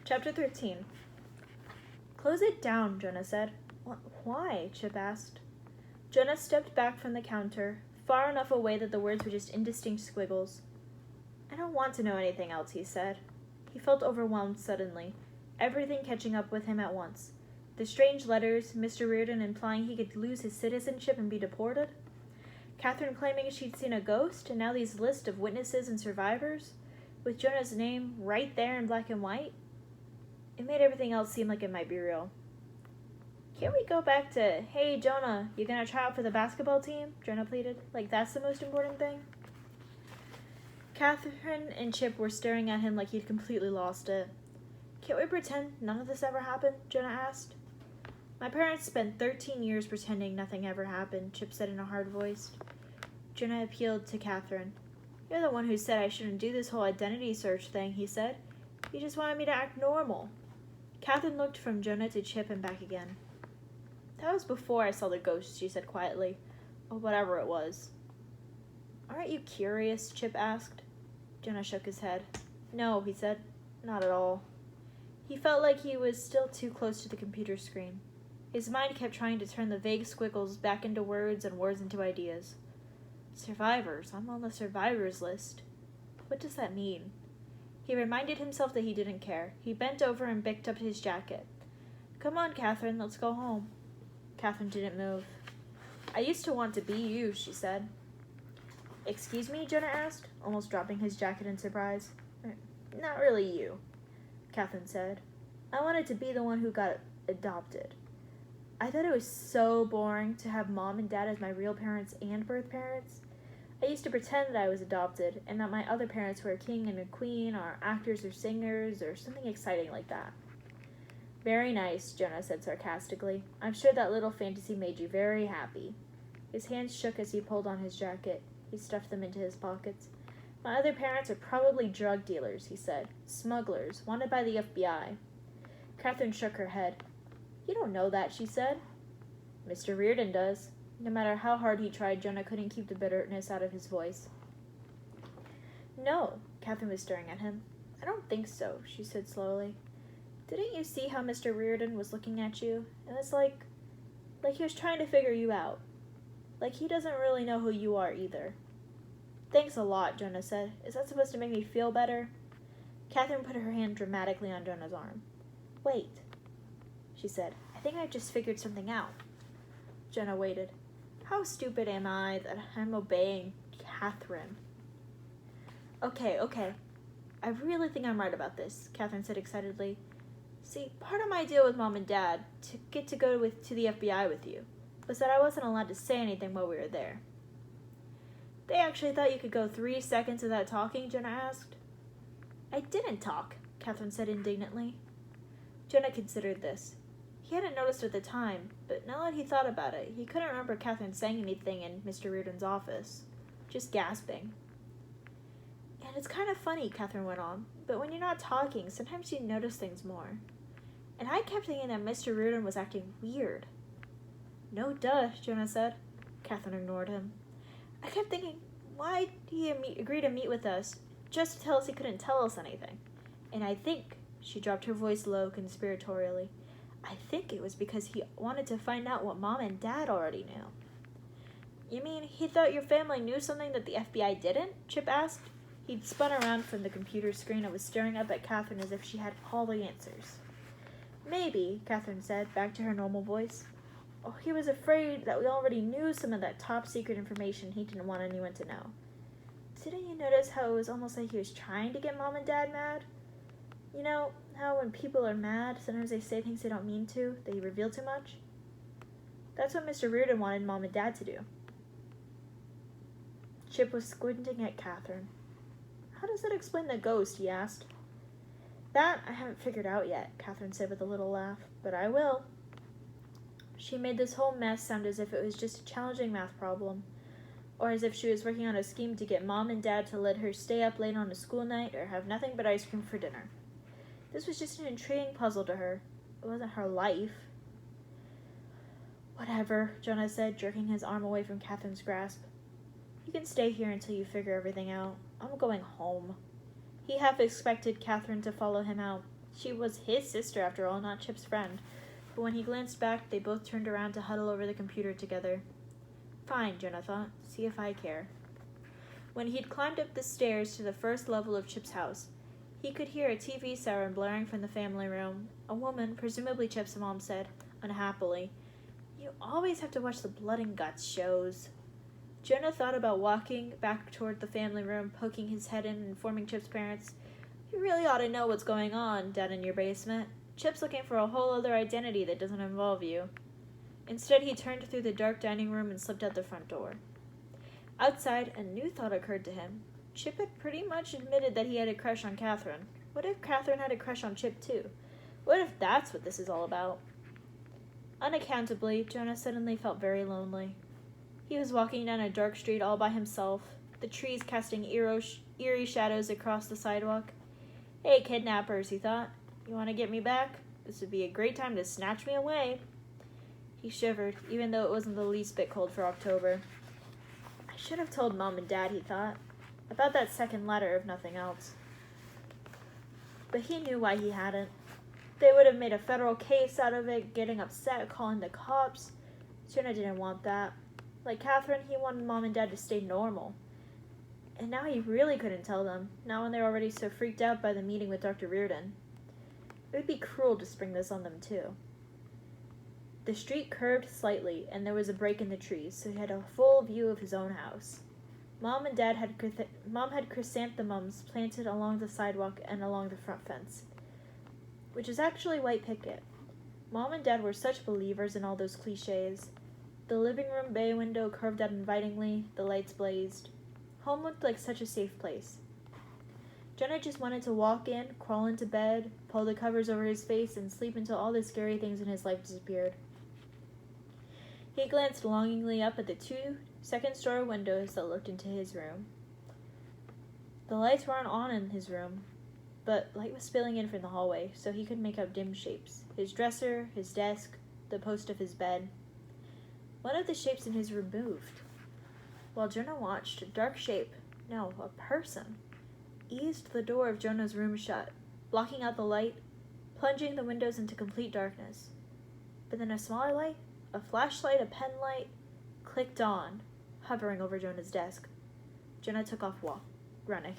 Chapter 13. Close it down, Jonah said. Why? Chip asked. Jonah stepped back from the counter, far enough away that the words were just indistinct squiggles. I don't want to know anything else, he said. He felt overwhelmed suddenly, everything catching up with him at once. The strange letters, Mr. Reardon implying he could lose his citizenship and be deported. Catherine claiming she'd seen a ghost, and now these lists of witnesses and survivors, with Jonah's name right there in black and white. It made everything else seem like it might be real. Can't we go back to, hey, Jonah, you gonna try out for the basketball team? Jonah pleaded. Like that's the most important thing? Catherine and Chip were staring at him like he'd completely lost it. Can't we pretend none of this ever happened? Jonah asked. My parents spent 13 years pretending nothing ever happened, Chip said in a hard voice. Jonah appealed to Catherine. You're the one who said I shouldn't do this whole identity search thing, he said. You just wanted me to act normal. Catherine looked from Jonah to Chip and back again. That was before I saw the ghost, she said quietly. Or whatever it was. Aren't you curious? Chip asked. Jonah shook his head. No, he said. Not at all. He felt like he was still too close to the computer screen. His mind kept trying to turn the vague squiggles back into words and words into ideas. Survivors. I'm on the survivors list. What does that mean? He reminded himself that he didn't care. He bent over and picked up his jacket. Come on, Catherine, let's go home. Catherine didn't move. I used to want to be you, she said. Excuse me, Jonah asked, almost dropping his jacket in surprise. Not really you, Catherine said. I wanted to be the one who got adopted. I thought it was so boring to have mom and dad as my real parents and birth parents. I used to pretend that I was adopted and that my other parents were a king and a queen or actors or singers or something exciting like that. Very nice, Jonah said sarcastically. I'm sure that little fantasy made you very happy. His hands shook as he pulled on his jacket. He stuffed them into his pockets. My other parents are probably drug dealers, he said. Smugglers, wanted by the FBI. Catherine shook her head. You don't know that, she said. Mr. Reardon does. No matter how hard he tried, Jonah couldn't keep the bitterness out of his voice. No, Catherine was staring at him. I don't think so, she said slowly. Didn't you see how Mr. Reardon was looking at you? It was like he was trying to figure you out. Like he doesn't really know who you are either. Thanks a lot, Jonah said. Is that supposed to make me feel better? Catherine put her hand dramatically on Jonah's arm. Wait, she said. I think I've just figured something out. Jonah waited. How stupid am I that I'm obeying Catherine? Okay. I really think I'm right about this, Catherine said excitedly. See, part of my deal with Mom and Dad, to get to go to the FBI with you, was that I wasn't allowed to say anything while we were there. They actually thought you could go 3 seconds without talking, Jonah asked. I didn't talk, Catherine said indignantly. Jonah considered this. He hadn't noticed at the time, but now that he thought about it, he couldn't remember Catherine saying anything in Mr. Reardon's office. Just gasping. And it's kind of funny, Catherine went on, but when you're not talking, sometimes you notice things more. And I kept thinking that Mr. Reardon was acting weird. No duh, Jonah said. Catherine ignored him. I kept thinking, why did he agree to meet with us just to tell us he couldn't tell us anything? And I think, she dropped her voice low conspiratorially, I think it was because he wanted to find out what Mom and Dad already knew. You mean he thought your family knew something that the FBI didn't? Chip asked. He'd spun around from the computer screen and was staring up at Catherine as if she had all the answers. Maybe, Catherine said, back to her normal voice. Oh, he was afraid that we already knew some of that top-secret information he didn't want anyone to know. Didn't you notice how it was almost like he was trying to get Mom and Dad mad? You know, how when people are mad, sometimes they say things they don't mean to, they reveal too much? That's what Mr. Reardon wanted Mom and Dad to do. Chip was squinting at Catherine. How does that explain the ghost, he asked. That I haven't figured out yet, Catherine said with a little laugh, but I will. She made this whole mess sound as if it was just a challenging math problem, or as if she was working on a scheme to get Mom and Dad to let her stay up late on a school night or have nothing but ice cream for dinner. This was just an intriguing puzzle to her. It wasn't her life. Whatever, Jonah said, jerking his arm away from Catherine's grasp. You can stay here until you figure everything out. I'm going home. He half expected Catherine to follow him out. She was his sister, after all, not Chip's friend. But when he glanced back, they both turned around to huddle over the computer together. Fine, Jonah thought. See if I care. When he'd climbed up the stairs to the first level of Chip's house, he could hear a TV siren blaring from the family room. A woman, presumably Chip's mom, said, unhappily, "You always have to watch the blood and guts shows." Jonah thought about walking back toward the family room, poking his head in and informing Chip's parents, "You really ought to know what's going on down in your basement. Chip's looking for a whole other identity that doesn't involve you." Instead, he turned through the dark dining room and slipped out the front door. Outside, a new thought occurred to him. Chip had pretty much admitted that he had a crush on Catherine. What if Catherine had a crush on Chip, too? What if that's what this is all about? Unaccountably, Jonah suddenly felt very lonely. He was walking down a dark street all by himself, the trees casting eerie shadows across the sidewalk. "Hey, kidnappers," he thought. "You want to get me back? This would be a great time to snatch me away." He shivered, even though it wasn't the least bit cold for October. I should have told Mom and Dad, he thought, about that second letter if nothing else. But he knew why he hadn't. They would have made a federal case out of it, getting upset, calling the cops. Jonah didn't want that. Like Catherine, he wanted Mom and Dad to stay normal. And now he really couldn't tell them, now when they're already so freaked out by the meeting with Dr. Reardon. It would be cruel to spring this on them, too. The street curved slightly, and there was a break in the trees, so he had a full view of his own house. Mom had chrysanthemums planted along the sidewalk and along the front fence, which is actually white picket. Mom and Dad were such believers in all those cliches. The living room bay window curved out invitingly, the lights blazed. Home looked like such a safe place. Jonah just wanted to walk in, crawl into bed, pull the covers over his face, and sleep until all the scary things in his life disappeared. He glanced longingly up at the 2 second-story windows that looked into his room. The lights weren't on in his room, but light was spilling in from the hallway, so he could make out dim shapes. His dresser, his desk, the post of his bed. One of the shapes in his room moved. While Jonah watched, a dark shape, no, a person, eased the door of Jonah's room shut, blocking out the light, plunging the windows into complete darkness. But then a smaller light, a flashlight, a pen light, clicked on, hovering over Jonah's desk. Jonah took off running.